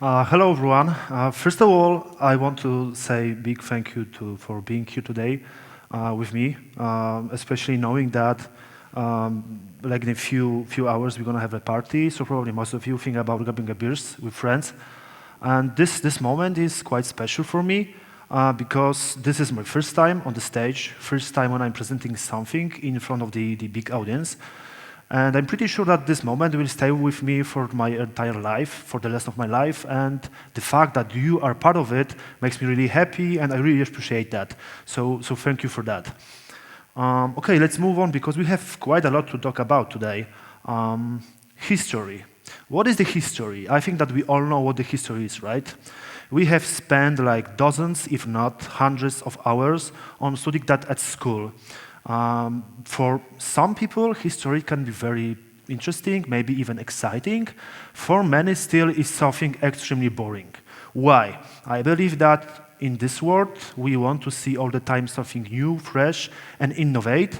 Hello, everyone. First of all, I want to say a big thank you for being here today with me, especially knowing that like in a few hours we're going to have a party, so probably most of you think about grabbing a beers with friends. And this moment is quite special for me because this is my first time on the stage, first time when I'm presenting something in front of the big audience. And I'm pretty sure that this moment will stay with me for my entire life, for the rest of my life. And the fact that you are part of it makes me really happy, and I really appreciate that. So thank you for that. Okay, let's move on because we have quite a lot to talk about today. History. What is the history? I think that we all know what the history is, right? We have spent like dozens, if not hundreds of hours on studying that at school. For some people, history can be very interesting, maybe even exciting. For many, still is something extremely boring. Why? I believe that in this world, we want to see all the time something new, fresh, and innovate.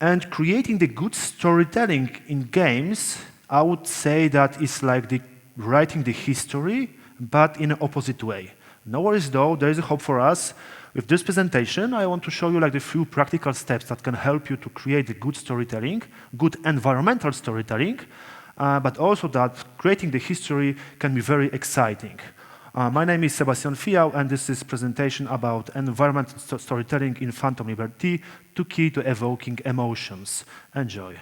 And creating the good storytelling in games, I would say that is like writing the history, but in an opposite way. No worries though, there is a hope for us. With this presentation, I want to show you like the few practical steps that can help you to create the good storytelling, good environmental storytelling, but also that creating the history can be very exciting. My name is Sebastian Fijał, and this is a presentation about environmental storytelling in Phantom Liberty, the key to evoking emotions. Enjoy.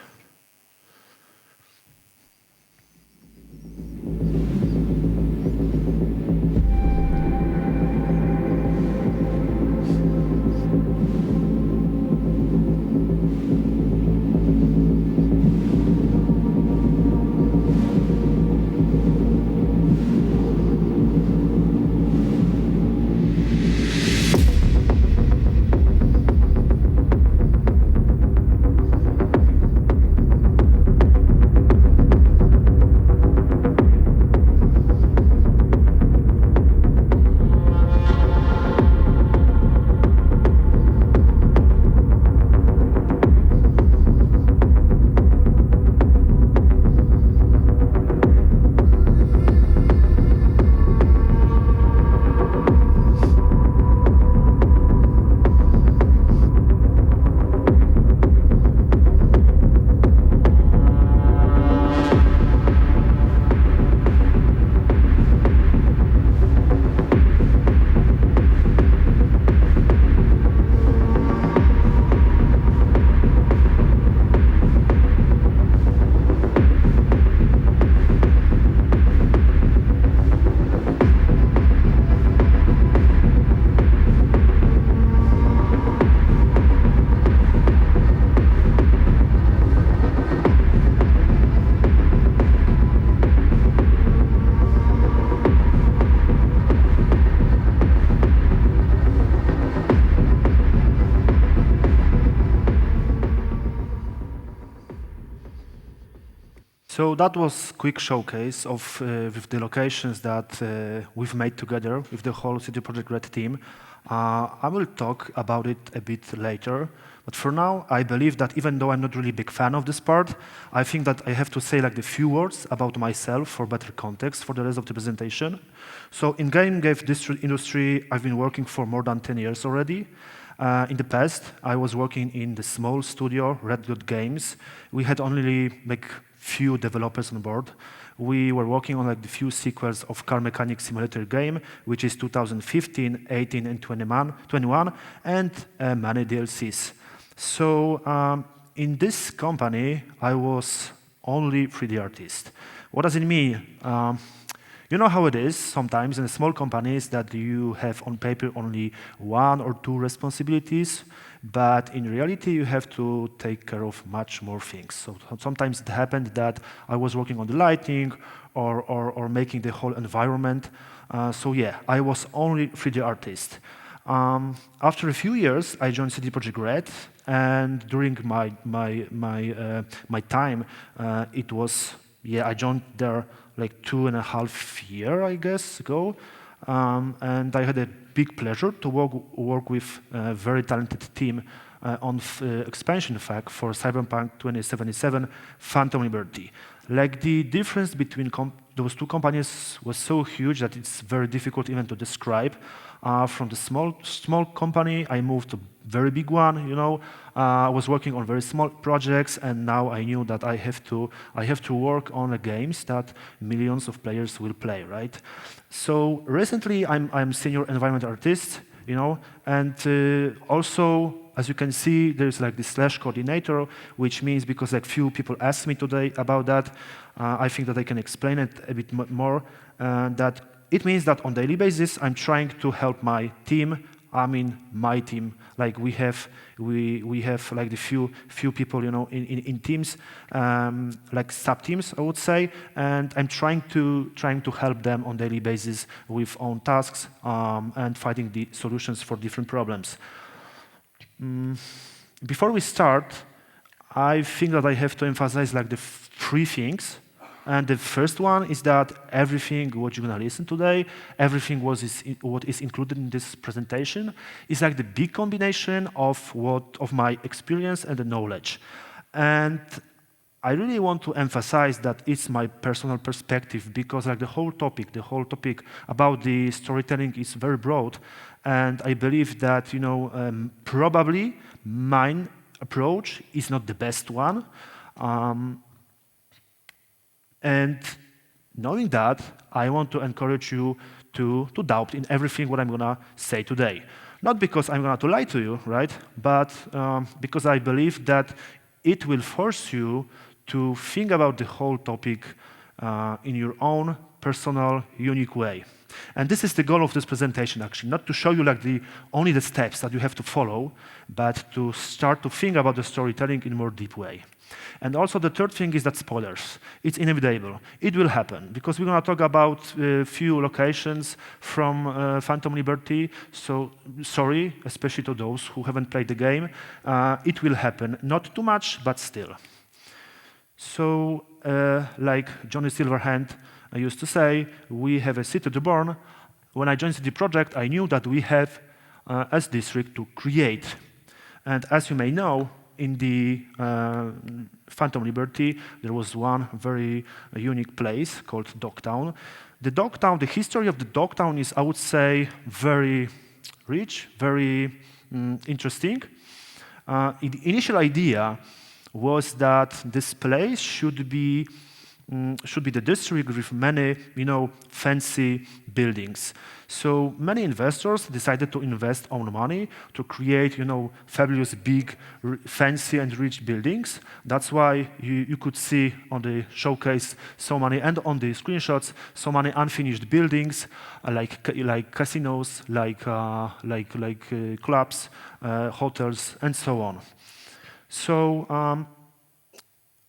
So that was a quick showcase of with the locations that we've made together with the whole CD Projekt Red team. I will talk about it a bit later, but for now, I believe that even though I'm not really a big fan of this part, I think that I have to say like the few words about myself for better context for the rest of the presentation. So in game industry, I've been working for more than 10 years already. In the past, I was working in the small studio, Red Dot Games. We had only like few developers on board. We were working on like the few sequels of car mechanics simulator game, which is 2015, 18, and 21, and many DLCs. So in this company, I was only 3D artist. What does it mean? You know how it is sometimes in small companies that you have on paper only one or two responsibilities, but in reality you have to take care of much more things. So sometimes it happened that I was working on the lighting or making the whole environment. So yeah, I was only 3D artist. After a few years, I joined CD Projekt Red, and during my time, I joined there like 2.5 years, I guess, ago, and I had a big pleasure to work with a very talented team on expansion pack for Cyberpunk 2077 Phantom Liberty. Like the difference between those two companies was so huge that it's very difficult even to describe. From the small company, I moved to very big one. I was working on very small projects, and now I knew that I have to work on the games that millions of players will play, right? So recently, I'm senior environment artist, and also, as you can see, there's like this slash coordinator, which means because like few people asked me today about that, I think that I can explain it a bit more. That it means that on daily basis, I'm trying to help my team. I mean, my team. Like we have like the few people, in teams, like sub teams, I would say, and I'm trying to help them on daily basis with own tasks and finding the solutions for different problems. Before we start, I think that I have to emphasize like the three things. And the first one is that everything what you're gonna listen today, everything what is included in this presentation is like the big combination of my experience and the knowledge. And I really want to emphasize that it's my personal perspective because like the whole topic about the storytelling is very broad, and I believe that probably mine approach is not the best one. And knowing that, I want to encourage you to doubt in everything what I'm gonna say today. Not because I'm gonna lie to you, right? But because I believe that it will force you to think about the whole topic in your own personal, unique way. And this is the goal of this presentation, actually, not to show you like only the steps that you have to follow, but to start to think about the storytelling in a more deep way. And also the third thing is that spoilers. It's inevitable. It will happen because we're going to talk about a few locations from Phantom Liberty. So sorry, especially to those who haven't played the game. It will happen. Not too much, but still. So like Johnny Silverhand used to say, we have a city to burn. When I joined CD Projekt, I knew that we have a district to create. And as you may know, in the Phantom Liberty, there was one very unique place called Dogtown. The history of the Dogtown is, I would say, very rich, very interesting. The initial idea was that this place should be the district with many, fancy buildings. So many investors decided to invest own money to create, fabulous, big, fancy and rich buildings. That's why you could see on the showcase so many, and on the screenshots, so many unfinished buildings, like casinos, like clubs, hotels, and so on. So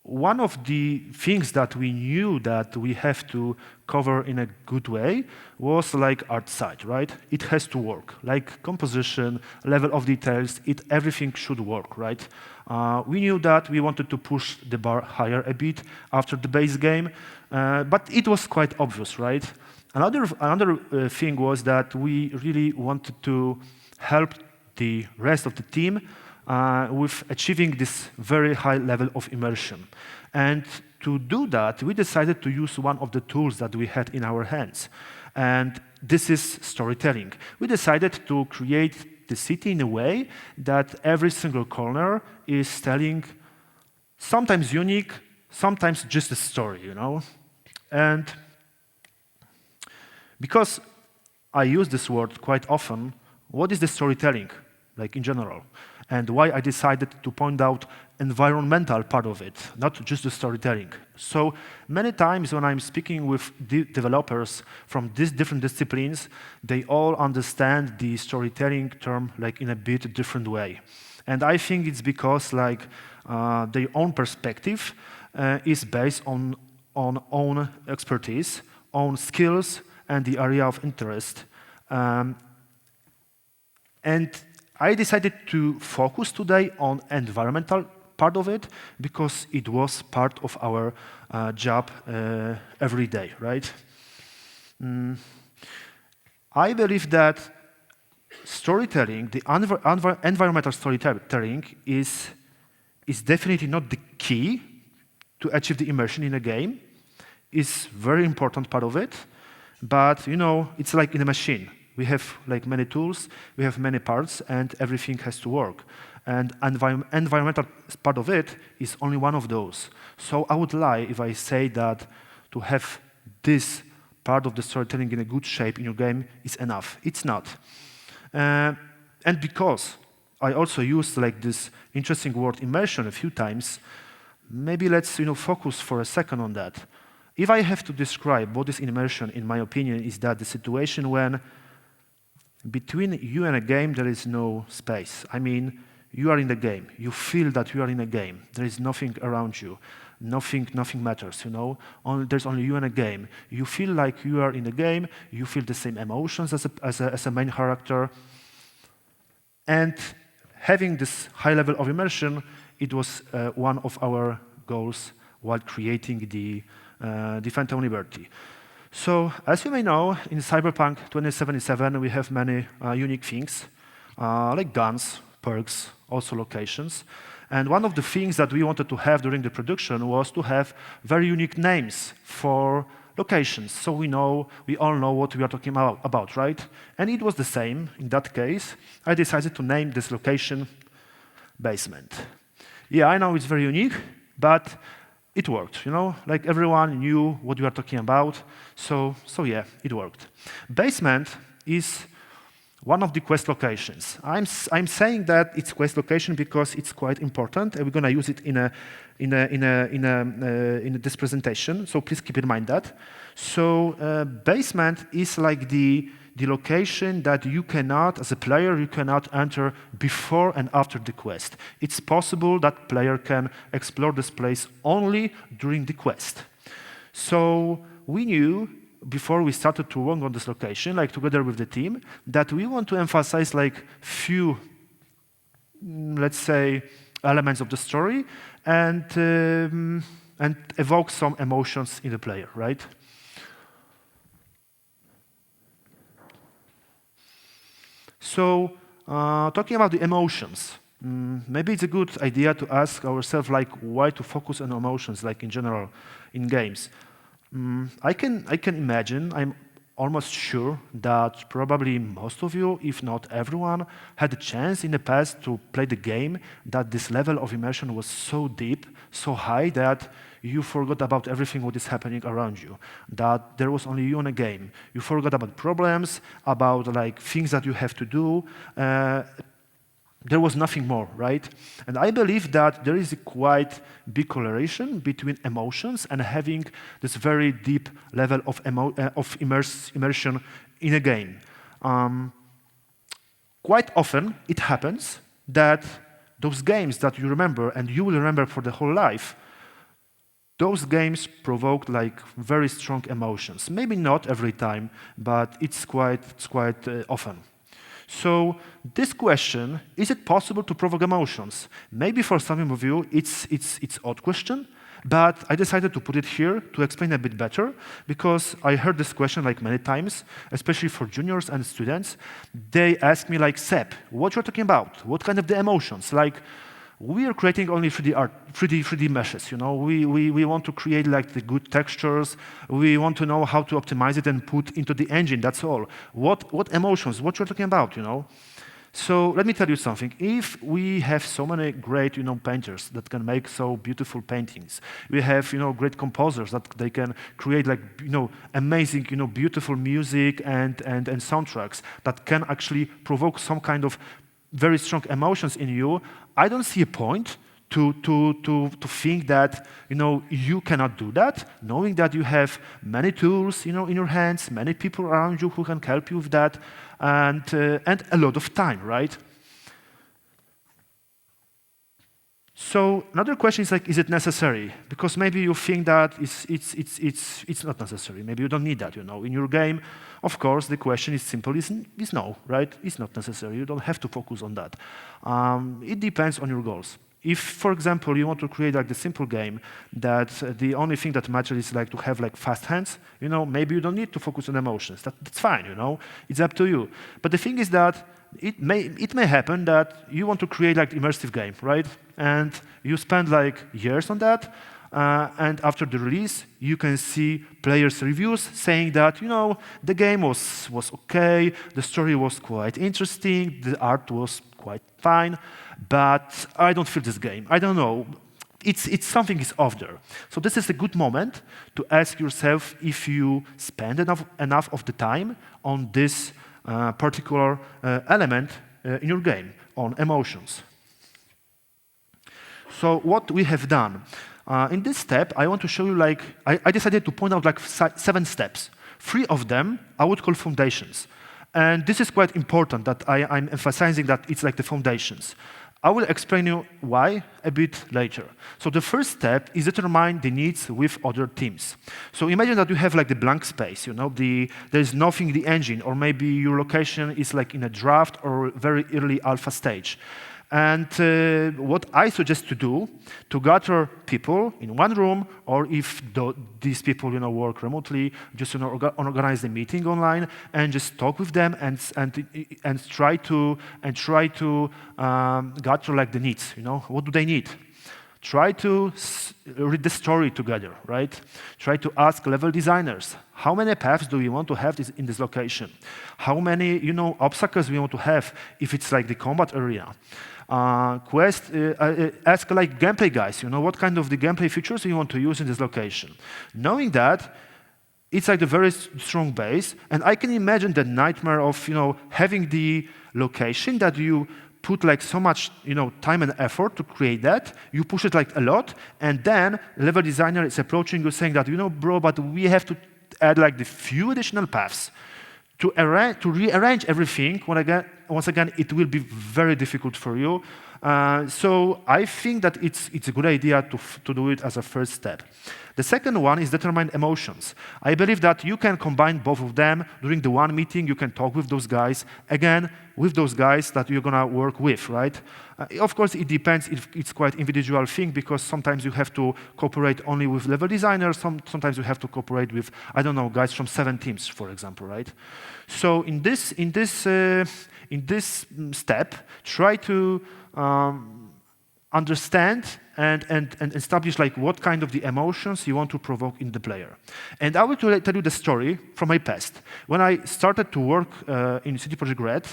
one of the things that we knew that we have to cover in a good way was like art side, right? It has to work, like composition, level of details, everything should work, right? We knew that we wanted to push the bar higher a bit after the base game, but it was quite obvious, right? Another thing was that we really wanted to help the rest of the team with achieving this very high level of immersion. And to do that, we decided to use one of the tools that we had in our hands. And this is storytelling. We decided to create the city in a way that every single corner is telling sometimes unique, sometimes just a story, And because I use this word quite often, what is the storytelling, like in general? And why I decided to point out environmental part of it, not just the storytelling. So many times when I'm speaking with developers from these different disciplines, they all understand the storytelling term like in a bit different way. And I think it's because like their own perspective is based on own expertise, own skills, and the area of interest. And I decided to focus today on environmental part of it because it was part of our job every day, right? I believe that storytelling, the environmental storytelling is definitely not the key to achieve the immersion in a game. is very important part of it, but it's like in a machine. We have like many tools, we have many parts, and everything has to work. And environmental part of it is only one of those. So I would lie if I say that to have this part of the storytelling in a good shape in your game is enough. It's not. And because I also used like this interesting word immersion a few times, maybe let's focus for a second on that. If I have to describe what is immersion, in my opinion, is that the situation when between you and a game there is no space. I mean, you are in the game. You feel that you are in a game. There is nothing around you. Nothing matters, there's only you and a game. You feel like you are in a game. You feel the same emotions as a main character. And having this high level of immersion, it was one of our goals while creating the Phantom Liberty. So, as you may know, in Cyberpunk 2077, we have many unique things, like guns, perks, also locations. And one of the things that we wanted to have during the production was to have very unique names for locations, so we all know what we are talking about, right? And it was the same in that case. I decided to name this location Basement. Yeah, I know it's very unique, but it worked, like everyone knew what we are talking about, so yeah, it worked. Basement is one of the quest locations. I'm saying that it's quest location because it's quite important, and we're going to use it in this presentation. So please keep in mind that. So basement is like the location that you cannot, as a player, you cannot enter before and after the quest. It's possible that player can explore this place only during the quest. So we knew before we started to work on this location, like together with the team, that we want to emphasize like few, let's say, elements of the story and evoke some emotions in the player, right? So, talking about the emotions, maybe it's a good idea to ask ourselves like why to focus on emotions, like in general, in games. I can imagine, I'm almost sure that probably most of you, if not everyone, had a chance in the past to play the game that this level of immersion was so deep, so high that you forgot about everything what is happening around you, that there was only you in a game. You forgot about problems, about like things that you have to do. There was nothing more, right? And I believe that there is a quite big correlation between emotions and having this very deep level of immersion in a game. Quite often, it happens that those games that you remember and you will remember for the whole life, those games provoke like very strong emotions. Maybe not every time, but it's quite often. So this question, is it possible to provoke emotions? Maybe for some of you, it's odd question, but I decided to put it here to explain a bit better, because I heard this question like many times, especially for juniors and students. They ask me like, Seb, what you're talking about? What kind of the emotions? Like, we are creating only 3D meshes, We want to create like the good textures. We want to know how to optimize it and put into the engine, that's all. What emotions, what you're talking about, So let me tell you something. If we have so many great, painters that can make so beautiful paintings, we have, great composers that they can create like, amazing, beautiful music and soundtracks that can actually provoke some kind of very strong emotions in you, I don't see a point to think that you cannot do that, knowing that you have many tools in your hands, many people around you who can help you with that, and a lot of time, right? So another question is like, is it necessary? Because maybe you think that it's not necessary. Maybe you don't need that. In your game, of course, the question is simple: is no, right? It's not necessary. You don't have to focus on that. It depends on your goals. If, for example, you want to create like the simple game that the only thing that matters is like to have like fast hands, maybe you don't need to focus on emotions. That's fine. It's up to you. But the thing is that it may happen that you want to create like immersive game, right? And you spend like years on that. and after the release, you can see players' reviews saying that, the game was okay, the story was quite interesting, the art was quite fine, but I don't feel this game. I don't know. It's something is off there. So this is a good moment to ask yourself if you spend enough of the time on this particular element in your game, on emotions. So what we have done. In this step, I want to show you, I decided to point out 7 steps. 3 of them I would call foundations. And this is quite important that I'm emphasizing that it's like the foundations. I will explain you why a bit later. So the first step is determine the needs with other teams. So imagine that you have the blank space, there's nothing in the engine, or maybe your location is in a draft or very early alpha stage. And what I suggest to do, to gather people in one room, or if these people work remotely, just organize the meeting online and just talk with them and try to gather the needs. What do they need? Try to read the story together, right? Try to ask level designers, how many paths do we want to have in this location? How many obstacles we want to have if it's the combat area? Ask gameplay guys, what kind of the gameplay features you want to use in this location. Knowing that, it's a very strong base, and I can imagine the nightmare of having the location that you put so much time and effort to create that, you push it a lot, and then level designer is approaching you saying that, bro, but we have to add the few additional paths. To rearrange everything, once again, it will be very difficult for you. So I think that it's a good idea to do it as a first step. The second one is determine emotions. I believe that you can combine both of them. During the one meeting, you can talk with those guys, again, with those guys that you're going to work with, right? Of course, it depends. It's quite individual thing, because sometimes you have to cooperate only with level designers. Sometimes you have to cooperate with, I don't know, guys from 7 teams, for example, right? So in this step, try to understand and establish what kind of the emotions you want to provoke in the player. And I will tell you the story from my past. When I started to work in CD Projekt Red,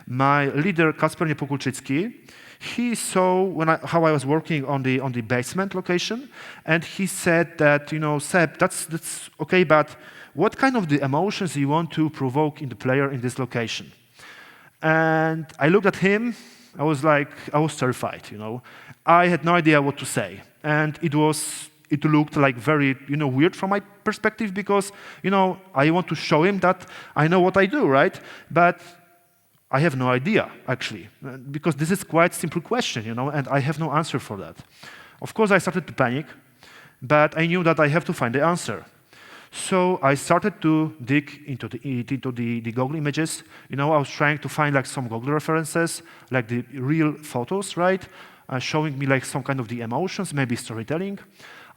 my leader, Kacper Niepokulczycki, he saw how I was working on the basement location, and he said that, Seb, that's okay, but what kind of the emotions you want to provoke in the player in this location? And I looked at him. I was terrified, I had no idea what to say. And it looked very, weird from my perspective, because, I want to show him that I know what I do, right? But I have no idea, actually, because this is quite a simple question, and I have no answer for that. Of course, I started to panic, but I knew that I have to find the answer. So I started to dig into the Google images. I was trying to find some Google references, the real photos, right? Showing me some kind of the emotions, maybe storytelling.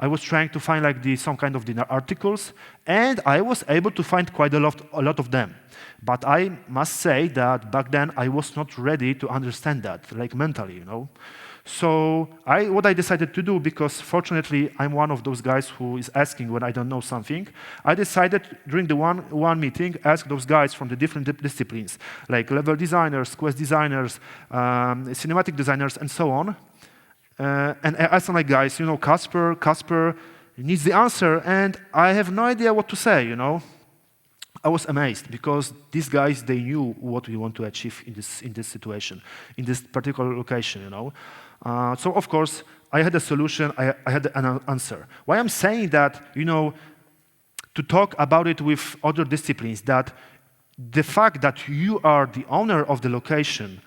I was trying to find some kind of the articles, and I was able to find quite a lot of them. But I must say that back then I was not ready to understand that, mentally, So what I decided to do, because fortunately I'm one of those guys who is asking when I don't know something, I decided during the one meeting, ask those guys from the different disciplines, like level designers, quest designers, cinematic designers, and so on. And I asked them guys, Kacper needs the answer, and I have no idea what to say, I was amazed, because these guys, they knew what we want to achieve in this situation, in this particular location, So of course, I had a solution, I had an answer. Why I'm saying that, to talk about it with other disciplines, that the fact that you are the owner of the location,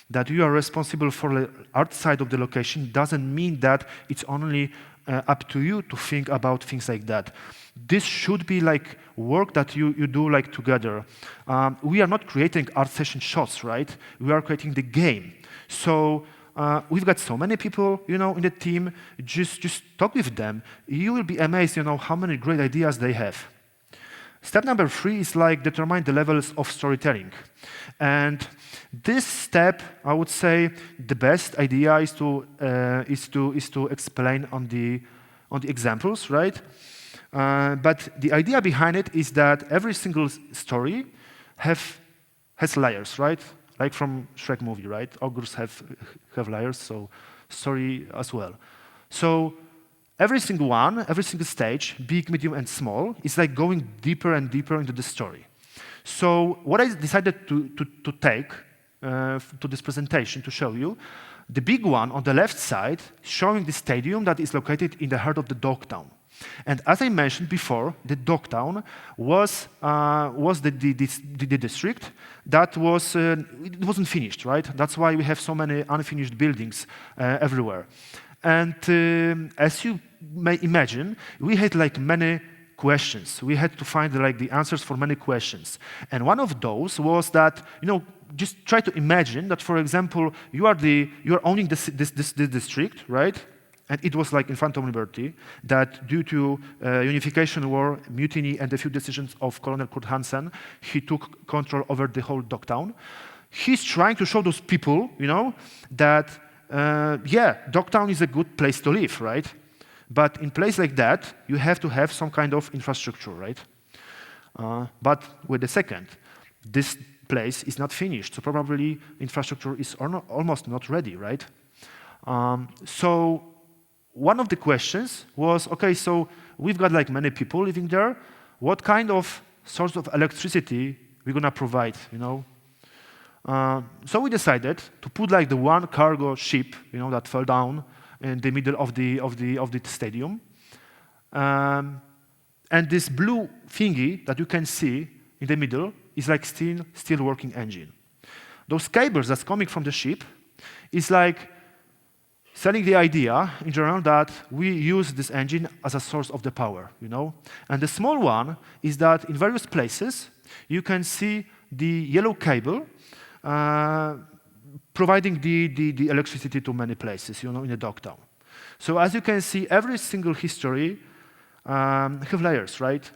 that you are responsible for the art side of the location, doesn't mean that it's only up to you to think about things like that. This should be work that you do together. We are not creating art session shots, right? We are creating the game. So we've got so many people, in the team. Just talk with them. You will be amazed, how many great ideas they have. Step number 3 is determine the levels of storytelling. And this step, I would say, the best idea is to explain on on the examples, right? But the idea behind it is that every single story has layers, right? Like from Shrek movie, right? Ogres have layers, so story as well. So every single one, every single stage, big, medium, and small, is like going deeper and deeper into the story. So what I decided to take to this presentation to show you, the big one on the left side, showing the stadium that is located in the heart of the Dogtown. And as I mentioned before, the Dogtown was the district that it wasn't finished, right? That's why we have so many unfinished buildings everywhere. And as you may imagine, we had like many questions. We had to find like the answers for many questions. And one of those was that, just try to imagine that, for example, you are owning this district, right? And it was like in Phantom Liberty, that due to unification war, mutiny, and a few decisions of Colonel Kurt Hansen, he took control over the whole Dogtown. He's trying to show those people, that, Dogtown is a good place to live, right? But in place like that, you have to have some kind of infrastructure, right? But wait a second, this place is not finished, so probably infrastructure is almost not ready, right? So one of the questions was, okay, so we've got like many people living there. What kind of source of electricity we're gonna provide, So we decided to put like the one cargo ship, that fell down in the middle of the stadium. And this blue thingy that you can see in the middle is like still working engine. Those cables that's coming from the ship is like selling the idea in general that we use this engine as a source of the power, And the small one is that in various places you can see the yellow cable providing the electricity to many places, in the Dogtown. So as you can see, every single history have layers, right?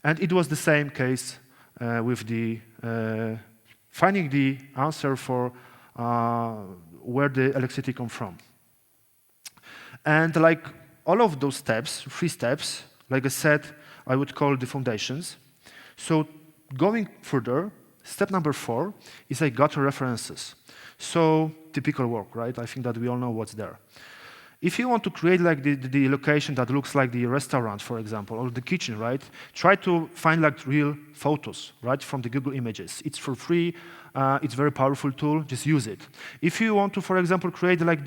And it was the same case with the finding the answer for where the electricity comes from. And like all of those steps, 3 steps, like I said, I would call the foundations. So going further, step number 4 is I got references. So typical work, right? I think that we all know what's there. If you want to create like the location that looks like the restaurant, for example, or the kitchen, right? Try to find like real photos, right, from the Google Images. It's for free. It's a very powerful tool. Just use it. If you want to, for example, create like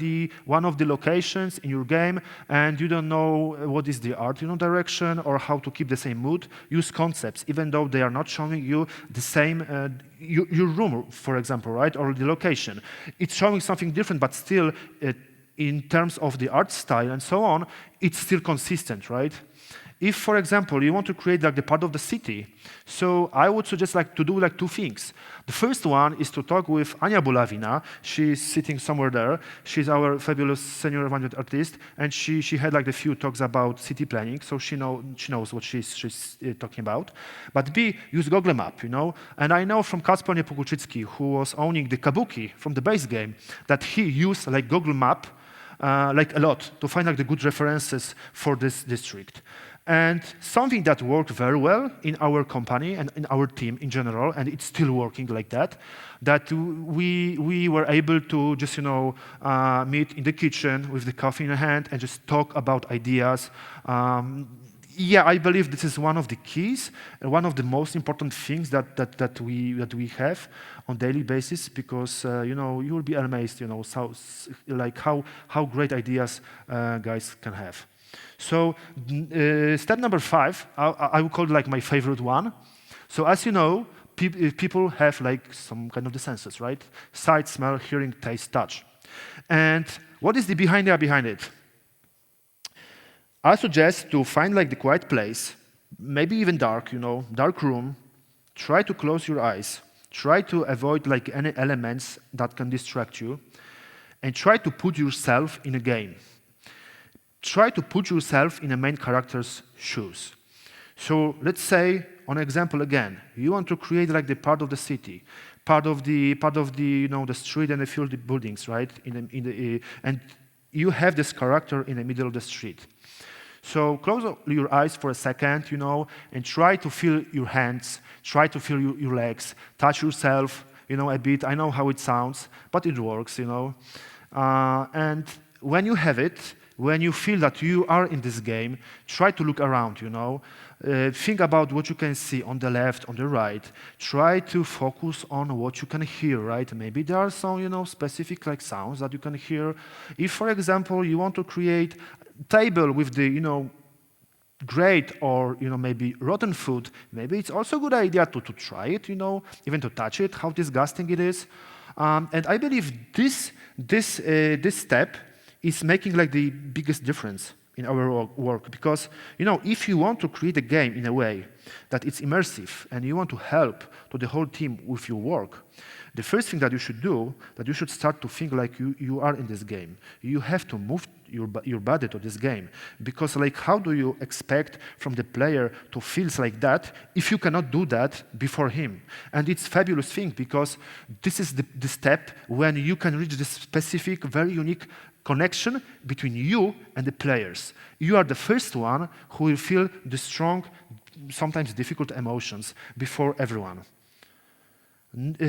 one of the locations in your game and you don't know what is the art, direction or how to keep the same mood, use concepts, even though they are not showing you the same, your room, for example, right, or the location. It's showing something different, but still, in terms of the art style and so on, it's still consistent, right? If, for example, you want to create like the part of the city, so I would suggest like to do like 2 things. The first one is to talk with Ania Bulavina. She's sitting somewhere there. She's our fabulous senior evangelist artist, and she had like a few talks about city planning, so she knows what she's talking about. But B, use Google Map, And I know from Kacper Niepokulczycki, who was owning the Kabuki from the base game, that he used like Google Map like a lot to find like the good references for this district. And something that worked very well in our company and in our team in general, and it's still working like that we were able to just, meet in the kitchen with the coffee in hand and just talk about ideas. I believe this is one of the keys and one of the most important things that we have on daily basis, because you will be amazed, how great ideas guys can have. So step number 5, I would call it like my favorite one. So as you know, people have like some kind of the senses, right? Sight, smell, hearing, taste, touch. And what is the behind it? I suggest to find like the quiet place, maybe even dark, dark room. Try to close your eyes. Try to avoid like any elements that can distract you. And try to put yourself in a game. Try to put yourself in a main character's shoes. So let's say, on example again, you want to create like the part of the city, part of the the street and a few of the buildings, right? And you have this character in the middle of the street. So close your eyes for a second, and try to feel your hands, try to feel your legs, touch yourself, a bit. I know how it sounds, but it works, And when you have it, when you feel that you are in this game, try to look around, think about what you can see on the left, on the right. Try to focus on what you can hear, right? Maybe there are some, specific like sounds that you can hear. If, for example, you want to create a table with the, great or maybe rotten food, maybe it's also a good idea to try it, even to touch it, how disgusting it is. And I believe this step is making like the biggest difference in our work, because if you want to create a game in a way that it's immersive and you want to help to the whole team with your work, the first thing that you should do, that you should start to think like you are in this game. You have to move your body to this game, because like how do you expect from the player to feel like that if you cannot do that before him? And it's fabulous thing, because this is the step when you can reach this specific, very unique connection between you and the players. You are the first one who will feel the strong, sometimes difficult emotions before everyone.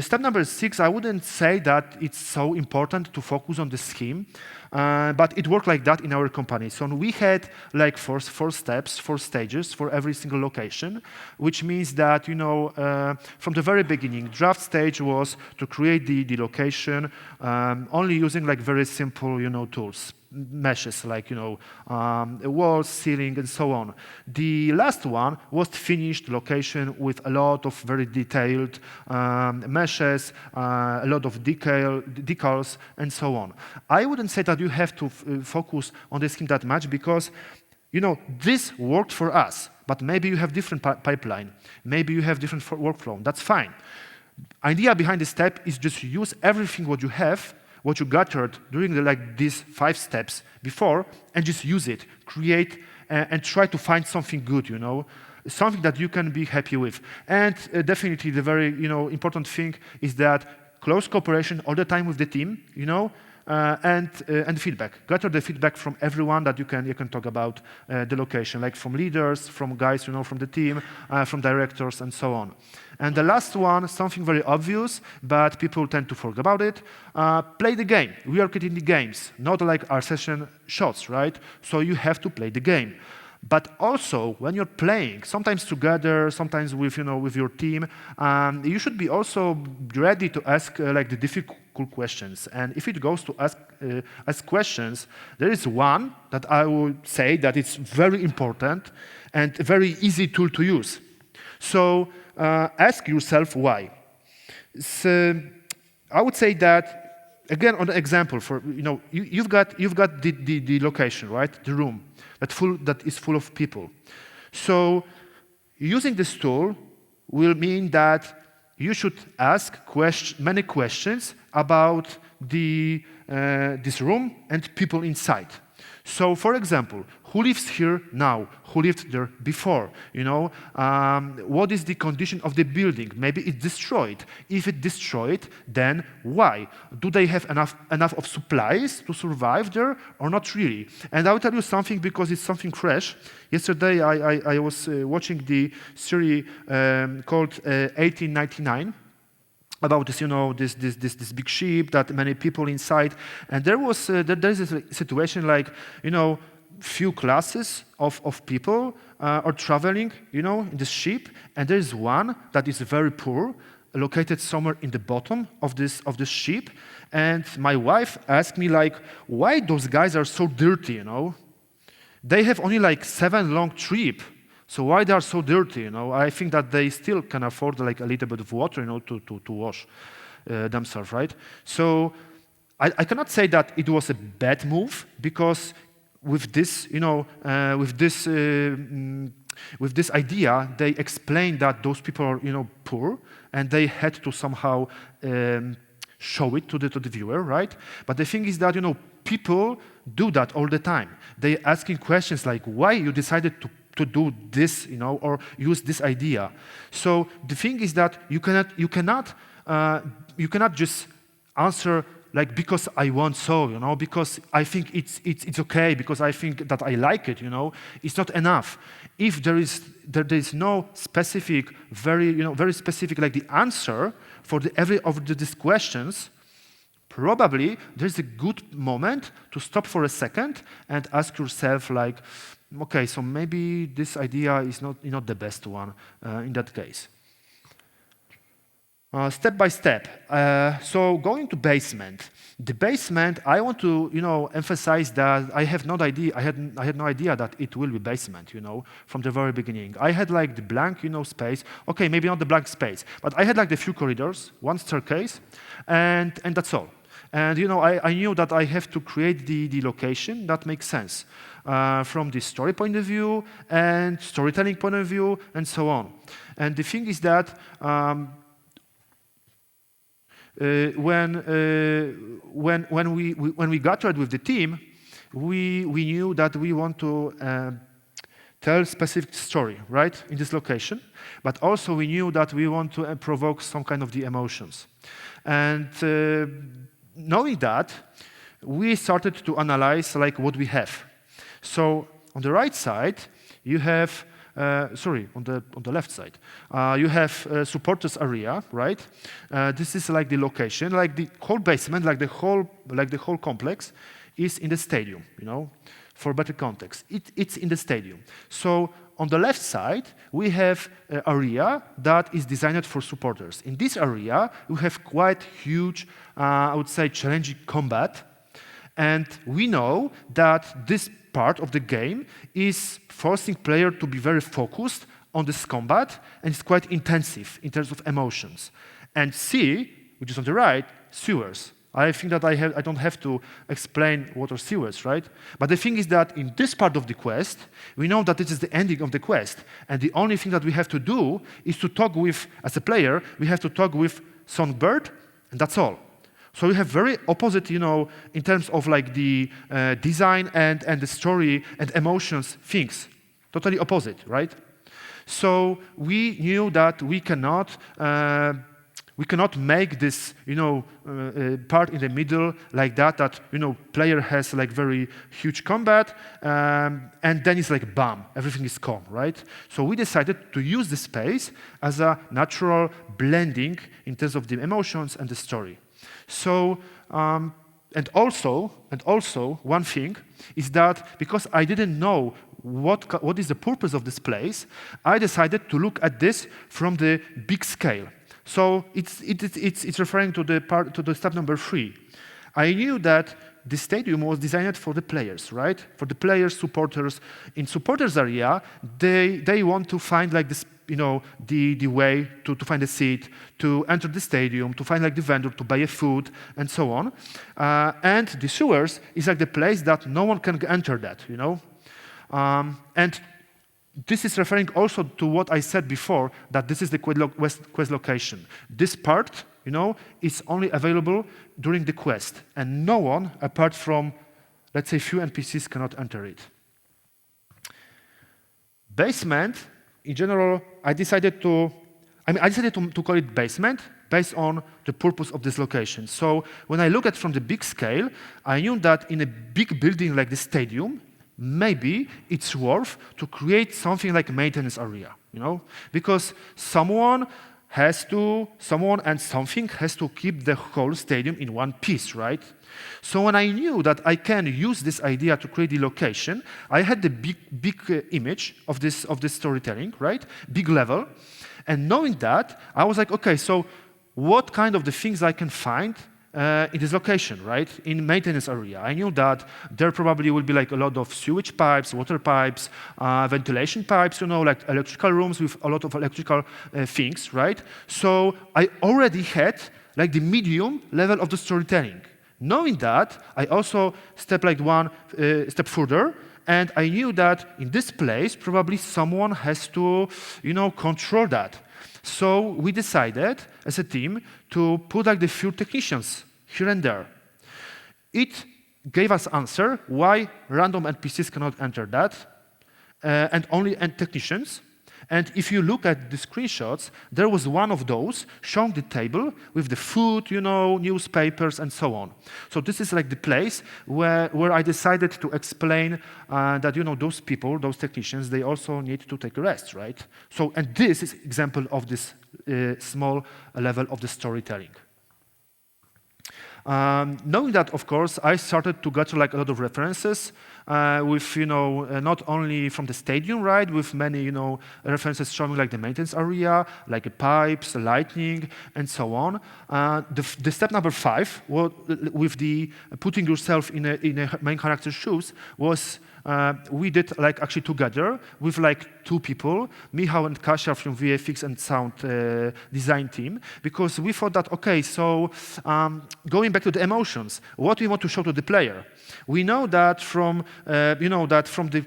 Step number 6, I wouldn't say that it's so important to focus on the scheme, but it worked like that in our company. So we had like four steps, 4 stages for every single location, which means that, from the very beginning, draft stage was to create the location only using like very simple, tools. Meshes like walls, ceiling, and so on. The last one was finished location with a lot of very detailed meshes, a lot of decals, and so on. I wouldn't say that you have to focus on the scheme that much, because this worked for us, but maybe you have different pipeline, maybe you have different workflow. That's fine. Idea behind this step is just use everything what you have, what you gathered during these 5 steps before, and just use it, create, and try to find something good, something that you can be happy with. And definitely the very, important thing is that close cooperation all the time with the team, and feedback. Gather the feedback from everyone that you can talk about the location, like from leaders, from guys, from the team, from directors, and so on. And the last one, something very obvious, but people tend to forget about it. Play the game. We are creating the games, not like our session shots, right? So you have to play the game. But also, when you're playing, sometimes together, sometimes with with your team, you should be also ready to ask the difficult questions. And if it goes to ask questions, there is one that I would say that it's very important and a very easy tool to use. So ask yourself why. So I would say that, again, on the example, for you've got the location, right? The room that is full of people. So using this tool will mean that you should ask many questions about this room and people inside. So, for example, who lives here now? Who lived there before? What is the condition of the building? Maybe it's destroyed. If it's destroyed, then why? Do they have enough of supplies to survive there, or not really? And I'll tell you something, because it's something fresh. Yesterday, I was watching the series called 1899. About this, this big ship that many people inside, and there is a situation like, few classes of people are traveling, in this ship, and there is one that is very poor, located somewhere in the bottom of this ship, and my wife asked me why those guys are so dirty, They have only 7 long trip. So why they are so dirty? I think that they still can afford a little bit of water, to wash themselves, right? So I cannot say that it was a bad move, because with this, with this idea, they explained that those people are, poor, and they had to somehow show it to the viewer, right? But the thing is that, people do that all the time. They asking questions like, why you decided to do this, or use this idea. So the thing is that you cannot just answer like because I want so, because I think it's okay, because I think that I like it, it's not enough. If there is no specific, very specific, like the answer for every of these questions, probably there's a good moment to stop for a second and ask yourself, like, okay, so maybe this idea is not the best one in that case. Step by step. So going to basement. The basement, I want to emphasize that I have no idea. I had no idea that it will be basement. From the very beginning. I had like the blank space. Okay, maybe not the blank space, but I had like the few corridors, one staircase, and that's all. And I knew that I have to create the location that makes sense from the story point of view and storytelling point of view and so on. And the thing is that when we gathered with the team, we knew that we want to tell specific story, right, in this location, but also we knew that we want to provoke some kind of the emotions. And knowing that, we started to analyze like what we have. So on the right side, you have on the left side, you have supporters area, right? This is like the location, like the whole basement, like the whole complex is in the stadium, for better context. It's in the stadium. So on the left side, we have an area that is designed for supporters. In this area, we have quite huge, I would say, challenging combat. And we know that this part of the game is forcing player to be very focused on this combat, and it's quite intensive in terms of emotions. And C, which is on the right, sewers. I think that I don't have to explain what are sewers, right? But the thing is that in this part of the quest, we know that this is the ending of the quest, and the only thing that we have to do is to talk with, as a player, we have to talk with Songbird, and that's all. So we have very opposite, in terms of like the design and the story and emotions things, totally opposite, right? So we knew that we cannot make this, part in the middle like that player has like very huge combat, and then it's like bam, everything is calm, right? So we decided to use the space as a natural blending in terms of the emotions and the story. So, and also, one thing is that because I didn't know what is the purpose of this place, I decided to look at this from the big scale. So it's referring to the step number 3. I knew that the stadium was designed for the players, right? For the players, supporters. In supporters area, they want to find like this, the way to find a seat, to enter the stadium, to find like the vendor, to buy a food, and so on. And the sewers is like the place that no one can enter that, And this is referring also to what I said before, that this is the quest location. This part, is only available during the quest, and no one, apart from, let's say, few NPCs, cannot enter it. Basement, in general, I decided to call it basement based on the purpose of this location. So when I look at from the big scale, I knew that in a big building like the stadium, maybe it's worth to create something like a maintenance area, because someone and something has to keep the whole stadium in one piece, right? So when I knew that I can use this idea to create the location, I had the big image of this storytelling, right? Big level. And knowing that, I was like, okay, so what kind of the things I can find in this location, right? In maintenance area. I knew that there probably will be like a lot of sewage pipes, water pipes, ventilation pipes, like electrical rooms with a lot of electrical things, right? So I already had like the medium level of the storytelling. Knowing that, I also stepped like one step further, and I knew that in this place, probably someone has to, control that. So we decided, as a team, to put like the few technicians here and there. It gave us answer why random NPCs cannot enter that, and only technicians. And if you look at the screenshots, there was one of those showing the table with the food, newspapers, and so on. So this is like the place where I decided to explain that, those people, those technicians, they also need to take a rest, right? So, and this is example of this small level of the storytelling. Knowing that, of course, I started to gather like a lot of references with, not only from the stadium, right, with many, references showing like the maintenance area, like the pipes, the lighting, and so on. The step number 5, with the putting yourself in a main character's shoes, was we did like actually together with like 2 people, Michał and Kasia from VFX and sound design team, because we thought that, okay, so going back to the emotions, what we want to show to the player. We know that from the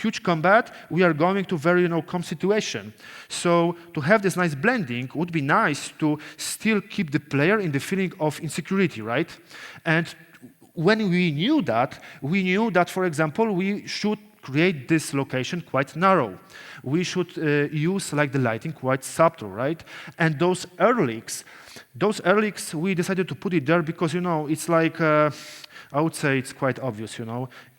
huge combat, we are going to very calm situation. So to have this nice blending would be nice to still keep the player in the feeling of insecurity, right? And when we knew that, for example, we should create this location quite narrow. We should use like the lighting quite subtle, right? And those airlicks, we decided to put it there because, it's like, I would say it's quite obvious,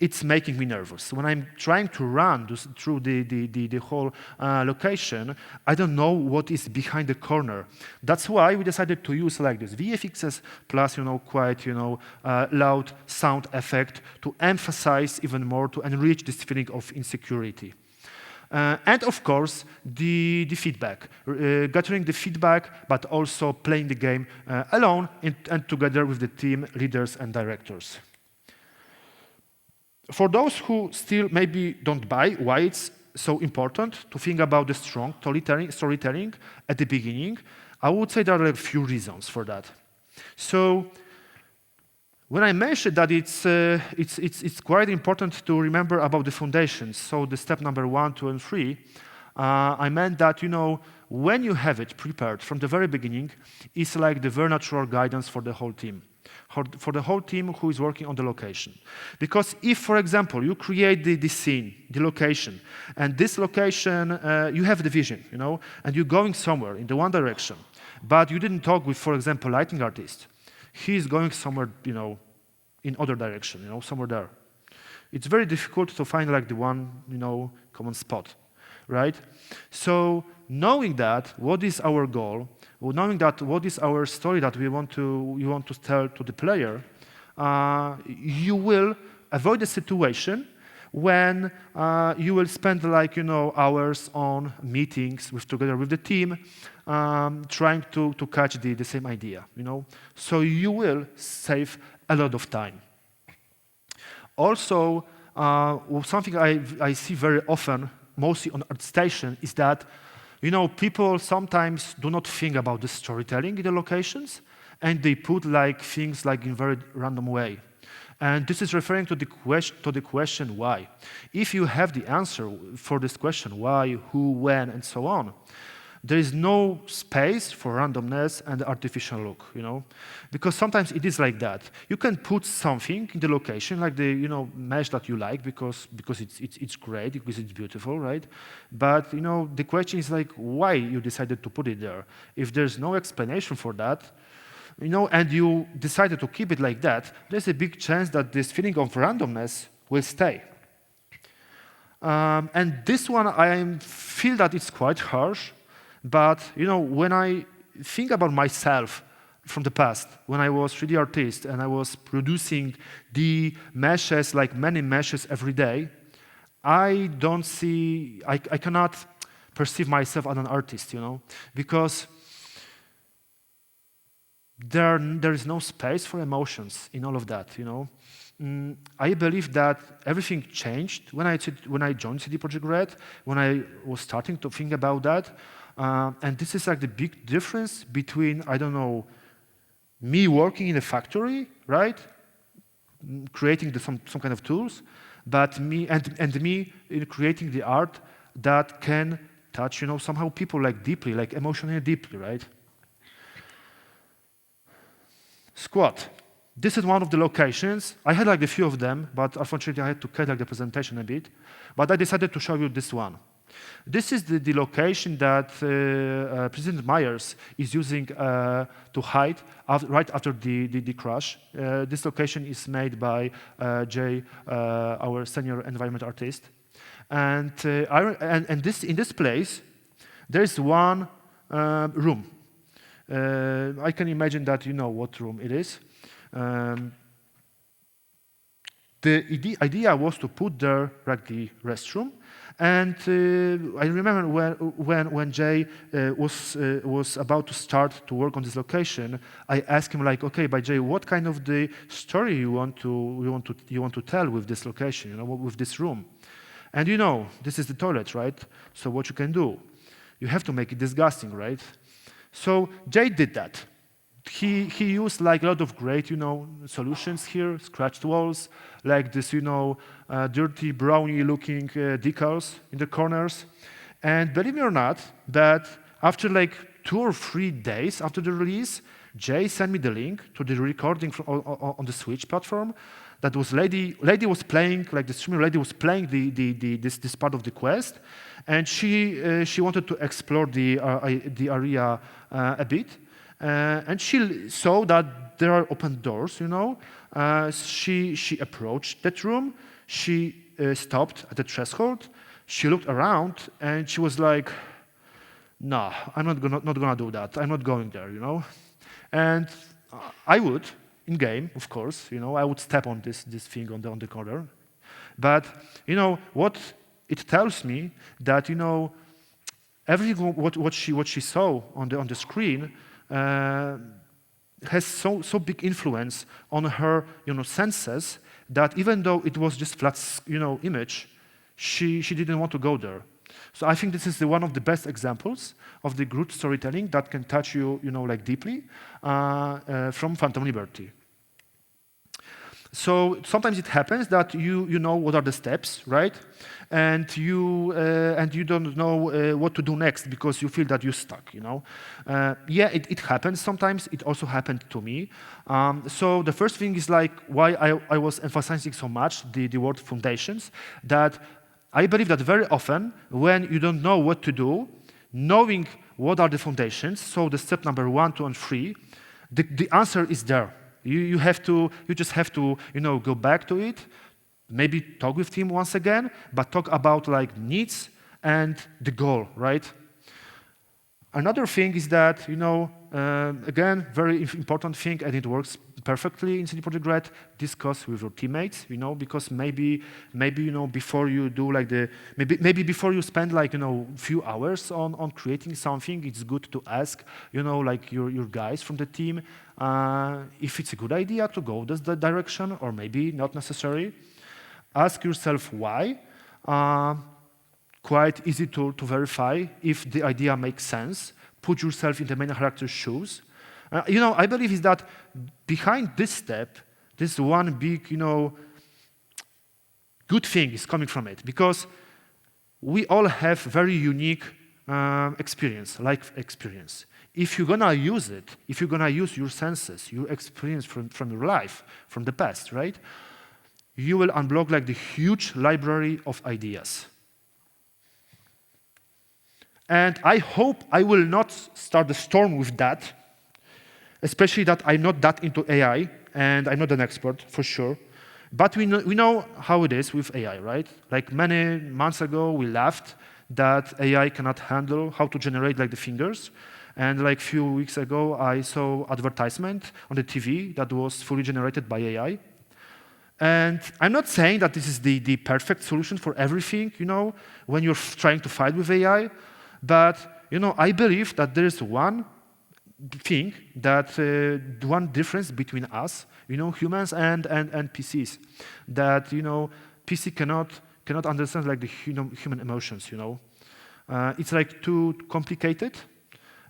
it's making me nervous. When I'm trying to run through the whole location, I don't know what is behind the corner. That's why we decided to use like this VFXs plus, quite, loud sound effect to emphasize even more, to enrich this feeling of insecurity. And of course, the feedback, gathering the feedback, but also playing the game alone and together with the team leaders and directors. For those who still maybe don't buy why it's so important to think about the strong storytelling at the beginning, I would say there are a few reasons for that. So when I mentioned that it's quite important to remember about the foundations, so the step number 1, 2, and 3, I meant that, when you have it prepared from the very beginning, it's like the very natural guidance for the whole team. For the whole team who is working on the location. Because if, for example, you create the scene, the location, and this location, you have the vision, and you're going somewhere in the one direction, but you didn't talk with, for example, lighting artist. He's going somewhere, in other direction, somewhere there. It's very difficult to find like the one, common spot, right? So knowing that, what is our goal, knowing that what is our story that we want to tell to the player, you will avoid a situation when you will spend like hours on meetings together with the team, trying to catch the same idea. So you will save a lot of time. Also, something I see very often, mostly on ArtStation, is that people sometimes do not think about the storytelling in the locations, and they put like things like in very random way. And this is referring to the question why. If you have the answer for this question, why, who, when, and so on, there is no space for randomness and artificial look, because sometimes it is like that. You can put something in the location, like the mesh that you like, because it's great, because it's beautiful, right? But the question is like why you decided to put it there. If there's no explanation for that, and you decided to keep it like that, there's a big chance that this feeling of randomness will stay. And this one, I feel that it's quite harsh. But when I think about myself from the past, when I was 3D artist and I was producing the meshes, like many meshes every day, I cannot perceive myself as an artist, because there is no space for emotions in all of that, I believe that everything changed when I joined CD Projekt Red, when I was starting to think about that. And this is like the big difference between, I don't know, me working in a factory, right? Creating some kind of tools, but me in creating the art that can touch, somehow people like deeply, like emotionally deeply, right? Squat. This is one of the locations. I had like a few of them, but unfortunately I had to cut like the presentation a bit. But I decided to show you this one. This is the location that President Myers is using to hide right after the crash. This location is made by Jay, our senior environment artist. And in this place, there is one room. I can imagine that you know what room it is. The idea was to put there like the restroom, and I remember when Jay was about to start to work on this location, I asked him like, okay, but Jay, what kind of the story you want to tell with this location, you know, with this room? And you know, this is the toilet, right? So what you can do, you have to make it disgusting, right? So Jay did that. He used like a lot of great, you know, solutions here, scratched walls, like this, you know, dirty brownie-looking decals in the corners. And believe me or not, that after like 2 or 3 days after the release, Jay sent me the link to the recording on the Switch platform. That was lady was playing, like the streamer lady was playing this part of the quest, and she wanted to explore the area a bit. And she saw that there are open doors, you know. She approached that room. She stopped at the threshold. She looked around, and she was like, "No, I'm not gonna do that. I'm not going there," you know. And I would, in game, of course, you know, I would step on this thing on the corner. But you know what it tells me that, you know, everything what she saw on the screen has so big influence on her, you know, senses, that even though it was just flat, you know, image, she didn't want to go there. So I think this is one of the best examples of the good storytelling that can touch you, you know, like deeply from Phantom Liberty. So sometimes it happens that you know what are the steps, right? And you don't know what to do next because you feel that you're stuck, you know? Yeah, it happens sometimes. It also happened to me. So the first thing is like why I was emphasizing so much the word foundations, that I believe that very often when you don't know what to do, knowing what are the foundations, so the step number 1, 2, and 3, the answer is there. You just have to, you know, go back to it, maybe talk with him once again, but talk about like needs and the goal, right? Another thing is that, you know, again, very important thing, and it works perfectly in CD Projekt Red, discuss with your teammates, you know, because maybe you know, before you do like maybe before you spend like, you know, few hours on creating something, it's good to ask, you know, like your guys from the team, if it's a good idea to go this direction or maybe not necessary. Ask yourself why. Quite easy to verify if the idea makes sense. Put yourself in the main character's shoes. You know, I believe is that behind this step, this one big, you know, good thing is coming from it, because we all have very unique life experience. If you're gonna use it, if you're gonna use your senses, your experience from your life, from the past, right? You will unblock like the huge library of ideas. And I hope I will not start the storm with that, especially that I'm not that into AI, and I'm not an expert, for sure. But we know how it is with AI, right? Like many months ago, we laughed that AI cannot handle how to generate like the fingers. And like few weeks ago, I saw advertisement on the TV that was fully generated by AI. And I'm not saying that this is the perfect solution for everything, you know, when you're trying to fight with AI. But, you know, I believe that there is one thing, that one difference between us, you know, humans and PCs, that, you know, PC cannot understand like the human emotions, you know. It's like too complicated.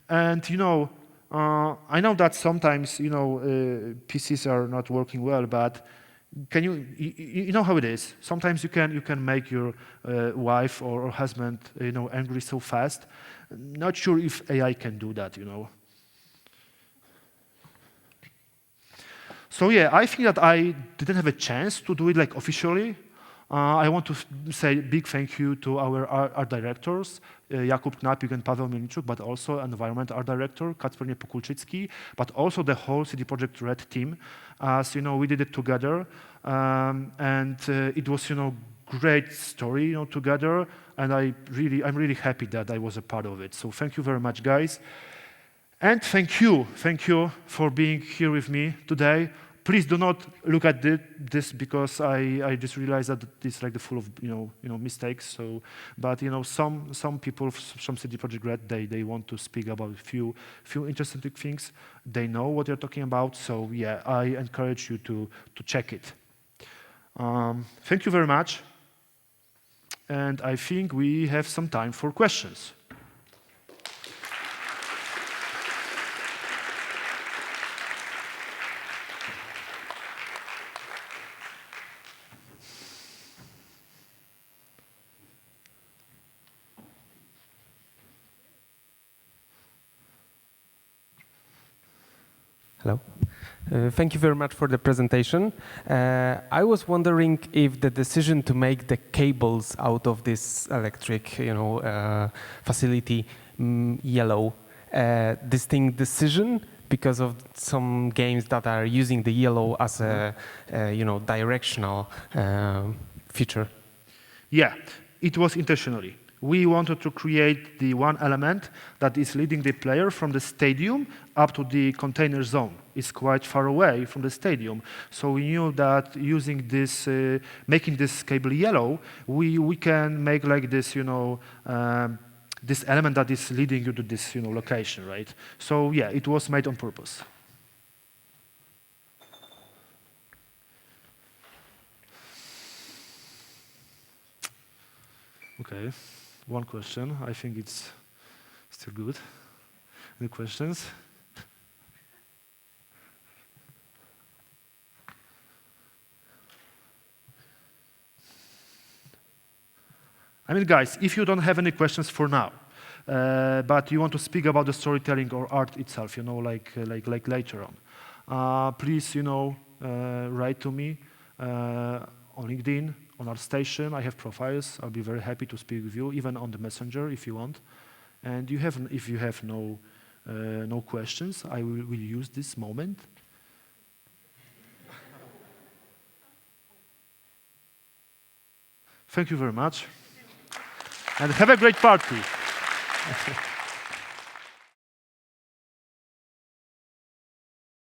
And, you know, I know that sometimes, you know, PCs are not working well, but can you know how it is? Sometimes you can make your wife or husband, you know, angry so fast. Not sure if AI can do that, you know. So yeah, I think that I didn't have a chance to do it like officially, I want to say big thank you to our art directors, Jakub Knapik and Paweł Mielniczuk, but also environment art director, Kacper Niepokulczycki, but also the whole CD Projekt Red team. As you know, we did it together, and it was, great story, together, and I'm really happy that I was a part of it. So thank you very much, guys. And thank you for being here with me today. Please do not look at this because I just realized that it's like full of mistakes. So, but some people from CD Projekt Red they want to speak about a few interesting things. They know what they're talking about. So yeah, I encourage you to check it. Thank you very much. And I think we have some time for questions. Hello. Thank you very much for the presentation. I was wondering if the decision to make the cables out of this electric, facility yellow, distinct decision because of some games that are using the yellow as a, directional feature. Yeah, it was intentionally. We wanted to create the one element that is leading the player from the stadium up to the container zone. It's quite far away from the stadium. So we knew that using this, making this cable yellow, we can make like this, this element that is leading you to this, location, right? So yeah, it was made on purpose. Okay. One question. I think it's still good. Any questions? I mean, guys, if you don't have any questions for now, but you want to speak about the storytelling or art itself, like later on, please, write to me on LinkedIn. On our station, I have profiles. I'll be very happy to speak with you, even on the messenger if you want. And if you have no questions, I will use this moment. Thank you very much. And have a great party.